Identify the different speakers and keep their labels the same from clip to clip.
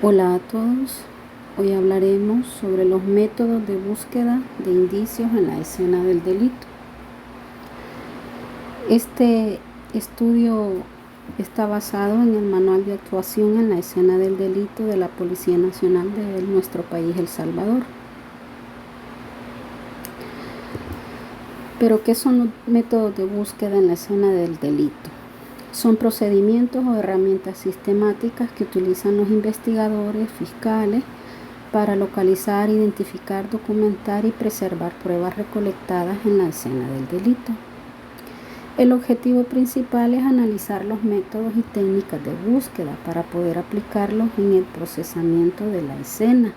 Speaker 1: Hola a todos, hoy hablaremos sobre los métodos de búsqueda de indicios en la escena del delito. Este estudio está basado en el manual de actuación en la escena del delito de la Policía Nacional de nuestro país, El Salvador. Pero, ¿qué son los métodos de búsqueda en la escena del delito? Son procedimientos o herramientas sistemáticas que utilizan los investigadores, fiscales, para localizar, identificar, documentar y preservar pruebas recolectadas en la escena del delito. El objetivo principal es analizar los métodos y técnicas de búsqueda para poder aplicarlos en el procesamiento de la escena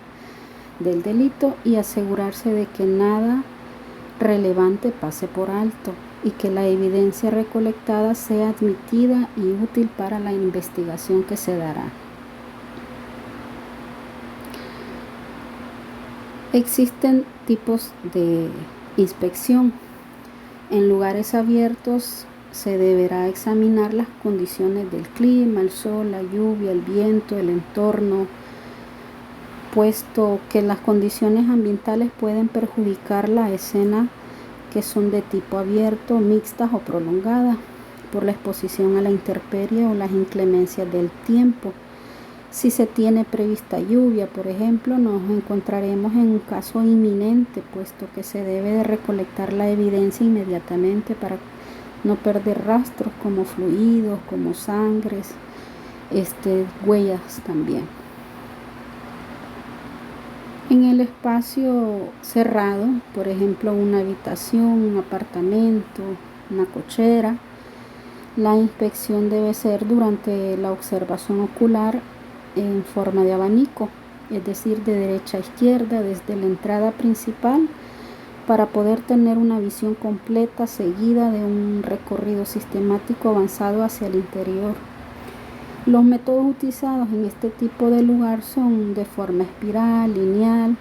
Speaker 1: del delito y asegurarse de que nada relevante pase por alto y que la evidencia recolectada sea admitida y útil para la investigación que se dará. Existen tipos de inspección. En lugares abiertos se deberá examinar las condiciones del clima, el sol, la lluvia, el viento, el entorno, puesto que las condiciones ambientales pueden perjudicar la escena, que son de tipo abierto, mixtas o prolongadas, por la exposición a la intemperie o las inclemencias del tiempo. Si se tiene prevista lluvia, por ejemplo, nos encontraremos en un caso inminente, puesto que se debe de recolectar la evidencia inmediatamente para no perder rastros como fluidos, como sangres, huellas también. En el espacio cerrado, por ejemplo, una habitación, un apartamento, una cochera, la inspección debe ser durante la observación ocular en forma de abanico, es decir, de derecha a izquierda desde la entrada principal, para poder tener una visión completa seguida de un recorrido sistemático avanzado hacia el interior. Los métodos utilizados en este tipo de lugar son de forma espiral, lineal,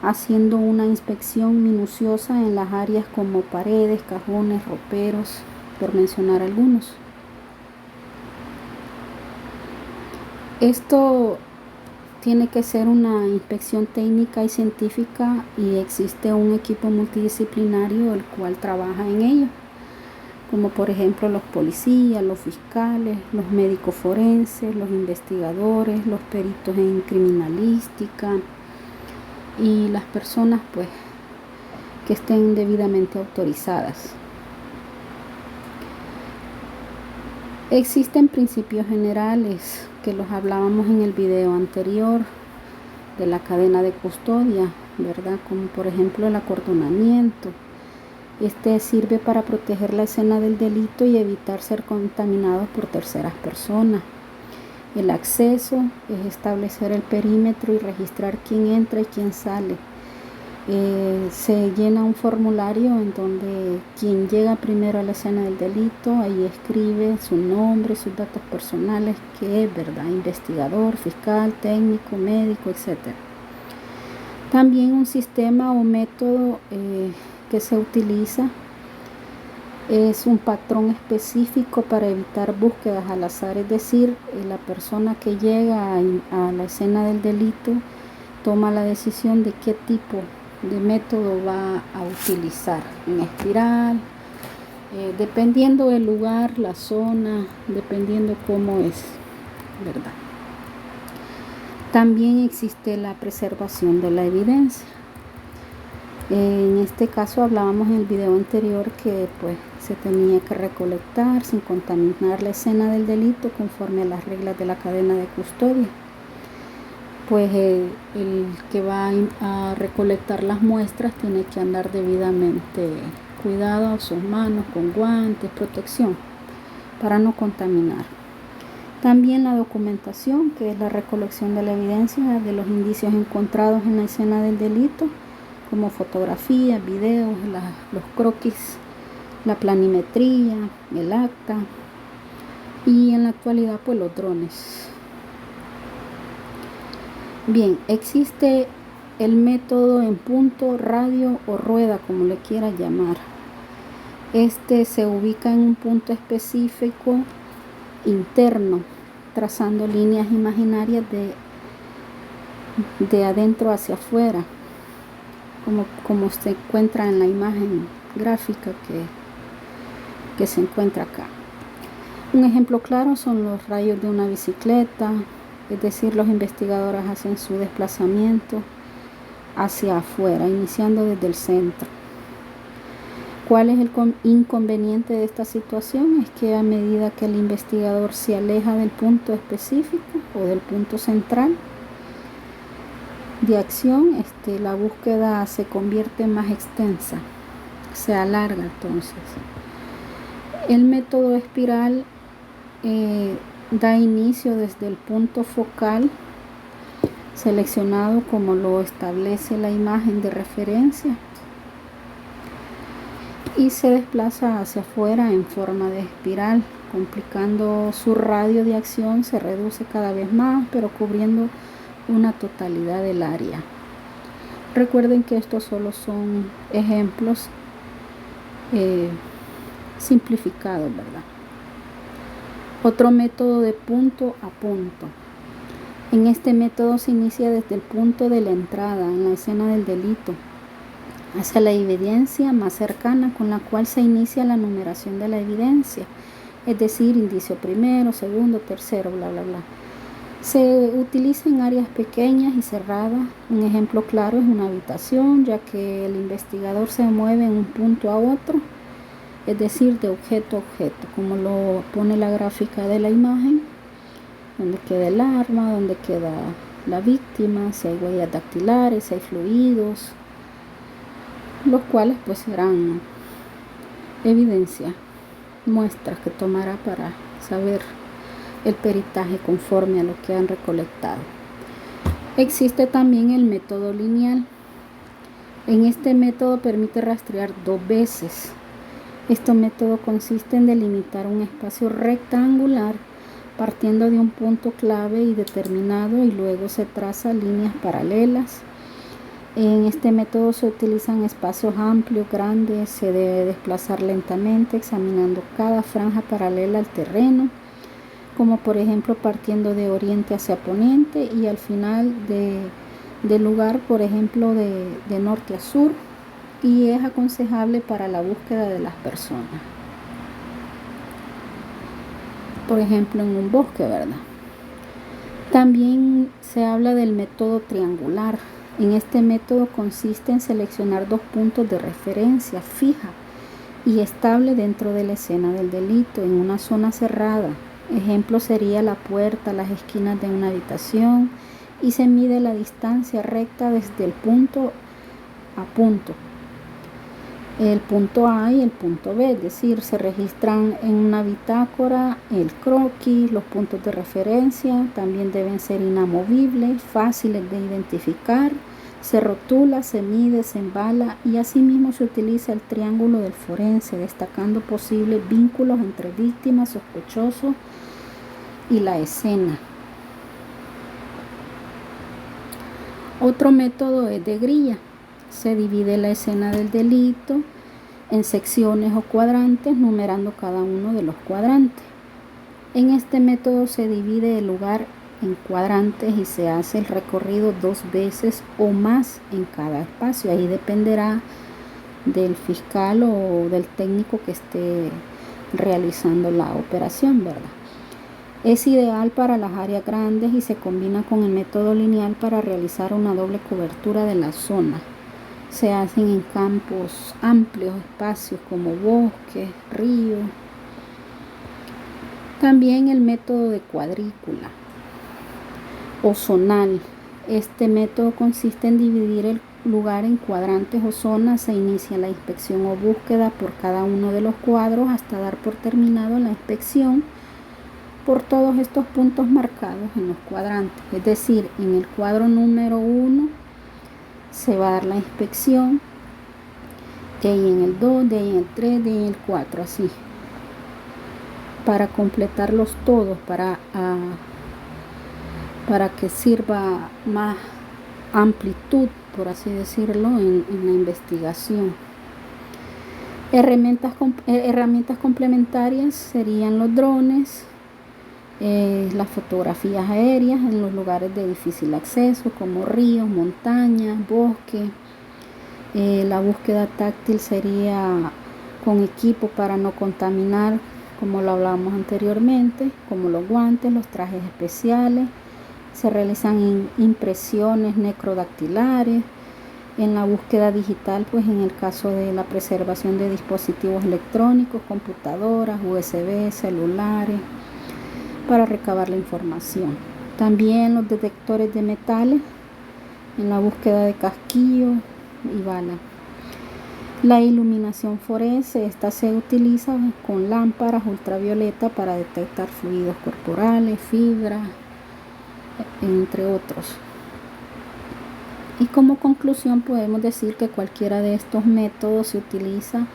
Speaker 1: haciendo una inspección minuciosa en las áreas como paredes, cajones, roperos, por mencionar algunos. Esto tiene que ser una inspección técnica y científica, y existe un equipo multidisciplinario el cual trabaja en ello, como por ejemplo los policías, los fiscales, los médicos forenses, los investigadores, los peritos en criminalística y las personas que estén debidamente autorizadas. Existen principios generales que los hablábamos en el video anterior de la cadena de custodia, ¿verdad? Como por ejemplo el acordonamiento. Este sirve para proteger la escena del delito y evitar ser contaminados por terceras personas. El acceso es establecer el perímetro y registrar quién entra y quién sale. Se llena un formulario en donde quien llega primero a la escena del delito, ahí escribe su nombre, sus datos personales, que es, ¿verdad?, investigador, fiscal, técnico, médico, etc. También un sistema o método que se utiliza es un patrón específico para evitar búsquedas al azar, es decir, la persona que llega a la escena del delito toma la decisión de qué tipo de método va a utilizar, en espiral, dependiendo del lugar, la zona, dependiendo cómo es, ¿verdad? También existe la preservación de la evidencia. En este caso hablábamos en el video anterior que se tenía que recolectar sin contaminar la escena del delito conforme a las reglas de la cadena de custodia. El que va a recolectar las muestras tiene que andar debidamente cuidado a sus manos, con guantes, protección, para no contaminar. También la documentación, que es la recolección de la evidencia de los indicios encontrados en la escena del delito, como fotografías, videos, los croquis, la planimetría, el acta y en la actualidad los drones. Bien, existe el método en punto, radio o rueda, como le quiera llamar. Este se ubica en un punto específico interno, trazando líneas imaginarias de adentro hacia afuera, como se encuentra en la imagen gráfica que se encuentra acá. Un ejemplo claro son los rayos de una bicicleta, es decir, los investigadores hacen su desplazamiento hacia afuera, iniciando desde el centro. ¿Cuál es el inconveniente de esta situación? Es que a medida que el investigador se aleja del punto específico o del punto central de acción, la búsqueda se convierte más extensa, se alarga entonces. El método espiral da inicio desde el punto focal seleccionado como lo establece la imagen de referencia y se desplaza hacia afuera en forma de espiral, complicando su radio de acción, se reduce cada vez más, pero cubriendo una totalidad del área. Recuerden que estos solo son ejemplos simplificados, ¿verdad? Otro método de punto a punto. En este método se inicia desde el punto de la entrada en la escena del delito hacia la evidencia más cercana con la cual se inicia la numeración de la evidencia, es decir, indicio primero, segundo, tercero, bla, bla, bla. Se utiliza en áreas pequeñas y cerradas. Un ejemplo claro es una habitación, ya que el investigador se mueve en un punto a otro, es decir, de objeto a objeto, como lo pone la gráfica de la imagen, donde queda el arma, donde queda la víctima, si hay huellas dactilares, si hay fluidos, los cuales pues serán evidencia, muestras que tomará para saber el peritaje conforme a lo que han recolectado. Existe también el método lineal. En este método permite rastrear 2 veces. Este método consiste en delimitar un espacio rectangular partiendo de un punto clave y determinado y luego se trazan líneas paralelas. En este método se utilizan espacios amplios, grandes, se debe desplazar lentamente examinando cada franja paralela al terreno, como por ejemplo partiendo de oriente hacia poniente y al final del lugar, por ejemplo, de norte a sur, y es aconsejable para la búsqueda de las personas. Por ejemplo, en un bosque, ¿verdad? También se habla del método triangular. En este método consiste en seleccionar 2 puntos de referencia fija y estable dentro de la escena del delito en una zona cerrada. Ejemplo sería la puerta, las esquinas de una habitación, y se mide la distancia recta desde el punto a punto, el punto A y el punto B, es decir, se registran en una bitácora el croquis, los puntos de referencia también deben ser inamovibles, fáciles de identificar, se rotula, se mide, se embala y asimismo se utiliza el triángulo del forense, destacando posibles vínculos entre víctimas, sospechosos y la escena. Otro método es de grilla. Se divide la escena del delito en secciones o cuadrantes, numerando cada uno de los cuadrantes. En este método se divide el lugar en cuadrantes y se hace el recorrido 2 veces o más en cada espacio. Ahí dependerá del fiscal o del técnico que esté realizando la operación, ¿verdad? Es ideal para las áreas grandes y se combina con el método lineal para realizar una doble cobertura de la zona. Se hacen en campos amplios, espacios como bosques, ríos. También el método de cuadrícula o zonal. Este método consiste en dividir el lugar en cuadrantes o zonas. Se inicia la inspección o búsqueda por cada uno de los cuadros hasta dar por terminado la inspección por todos estos puntos marcados en los cuadrantes. Es decir, en el cuadro número 1 se va a dar la inspección, de ahí en el 2, de ahí en el 3, de ahí en el 4, así, para completarlos todos, para que sirva más amplitud, por así decirlo, en la investigación. Herramientas complementarias serían los drones, Las fotografías aéreas en los lugares de difícil acceso como ríos, montañas, bosques. La búsqueda táctil sería con equipo para no contaminar, como lo hablábamos anteriormente, como los guantes, los trajes especiales. Se realizan impresiones necrodactilares. En la búsqueda digital, pues en el caso de la preservación de dispositivos electrónicos, computadoras, USB, celulares, para recabar la información. También los detectores de metales en la búsqueda de casquillos y balas. La iluminación forense, esta se utiliza con lámparas ultravioleta para detectar fluidos corporales, fibras, entre otros. Y como conclusión podemos decir que cualquiera de estos métodos se utiliza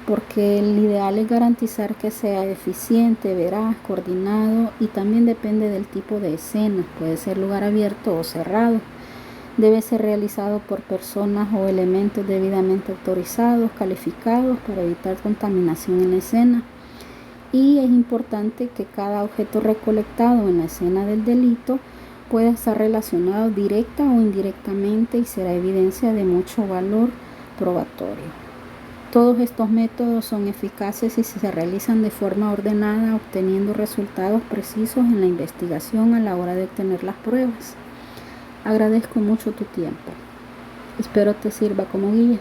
Speaker 1: porque el ideal es garantizar que sea eficiente, veraz, coordinado y también depende del tipo de escena. Puede ser lugar abierto o cerrado. Debe ser realizado por personas o elementos debidamente autorizados, calificados para evitar contaminación en la escena. Y es importante que cada objeto recolectado en la escena del delito puede estar relacionado directa o indirectamente y será evidencia de mucho valor probatorio. Todos estos métodos son eficaces si se realizan de forma ordenada, obteniendo resultados precisos en la investigación a la hora de obtener las pruebas. Agradezco mucho tu tiempo. Espero te sirva como guía.